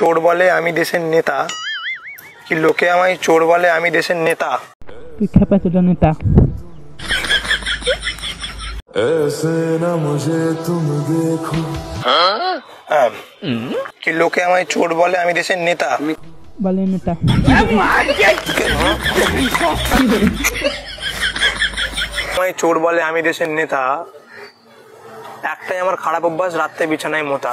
চোর বলে আমি দেশের নেতা, কি লোকে আমায় চোর বলে আমি দেশের নেতা। তুই খেপা চোদা নেতা। কি লোকে আমায় চোর বলে আমি দেশের নেতা। বলে নেতা। আমায় চোর বলে আমি দেশের নেতা, একটাই আমার খারাপ অভ্যাস, রাত্রে বিছানায় মোতা।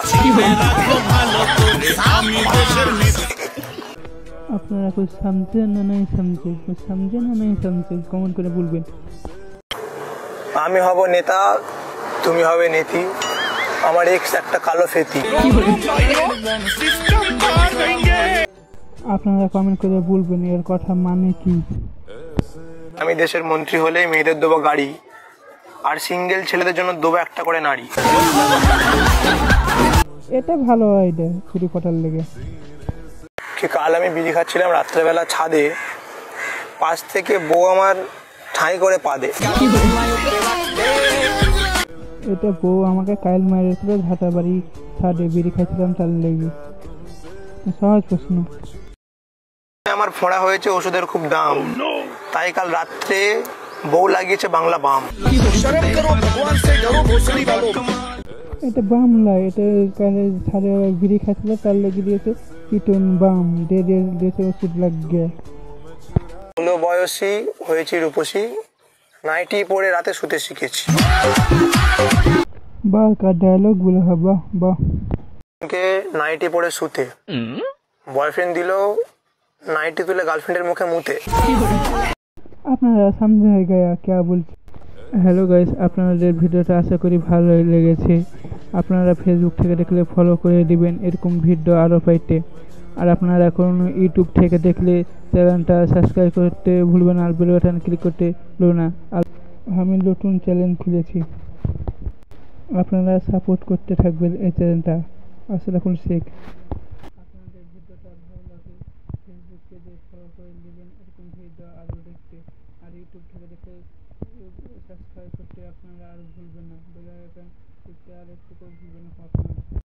আপনারা कुछ समझे ना नहीं समझे, कुछ समझे ना नहीं समझे কমেন্ট করে বলবেন। আমি হব নেতা, তুমি হবে নেতি, আমার এক্স একটা কালো ফেতি। আপনারা কমেন্ট করে বলবেন এর কথা মানে কি। আমি দেশের মন্ত্রী হলে মেয়েদের দেবো গাড়ি, আর সিঙ্গেল ছেলেদের জন্য দেবো একটা করে নারী। এটা ভালো আইডিয়া চুরি কটার লেগে। কাল আমি বিড়ি খাচ্ছিলাম রাত্রেবেলা ছাদে, পাশ থেকে বউ আমার ঠাঁই করে পাদে। এটা বউ আমাকে কাইল মারেছিল ঝাঁটা বাড়ি ছাদে বিড়ি খাচ্ছিলাম তার লেগে। সহজ প্রশ্ন। আমার ফোঁড়া হয়েছে ওষুধের খুব দাম, তাই কাল রাত্রে বউ লাগিয়েছে বাংলা বাম। এটা বামলা, এটা কালে ছাদে বিড়ি খাচ্ছিল তার লেগে দিয়েছে পিটন বাম দেশে ওষুধ লাগিয়ে। হলো বয়সী হয়েছি রূপসী, নাইটি পরে রাতে শুতে শিখেছি। বাহ কার ডায়লগ বলে বাহ বাহ। নাইটি পরে শুতে বয়ফ্রেন্ড দিল নাইটি তুলে গার্লফ্রেন্ডের মুখে মুতে। আপনারা সামনে হয়ে গয়া কে বলছি। হ্যালো গাইস, আপনাদের ভিডিওটা আশা করি ভালোই লেগেছে। আপনারা ফেসবুক থেকে দেখলে ফলো করে দিবেন এরকম ভিডিও আরও পাইতে। আর আপনারা এখন ইউটিউব থেকে দেখলে চ্যানেলটা সাবস্ক্রাইব করতে ভুলবেন না, আর বেল বাটন ক্লিক করতে ভুলবেন না। আর আমি নতুন চ্যানেল খুলেছি, আপনারা সাপোর্ট করতে থাকবেন এই চ্যানেলটা। আসসালামু শেখ। আপনাদের ভিডিওটা ভালো লাগে ফেসবুক পেজে ফলো করে দিবেন এরকম ভিডিও আরও দেখতে। আর ইউটিউব থেকে দেখে সাবস্ক্রাইব করতে আপনারা আর ভুলবেন না, বেল আইকন টিপতে আর একটু ভুলবেন না আপনারা।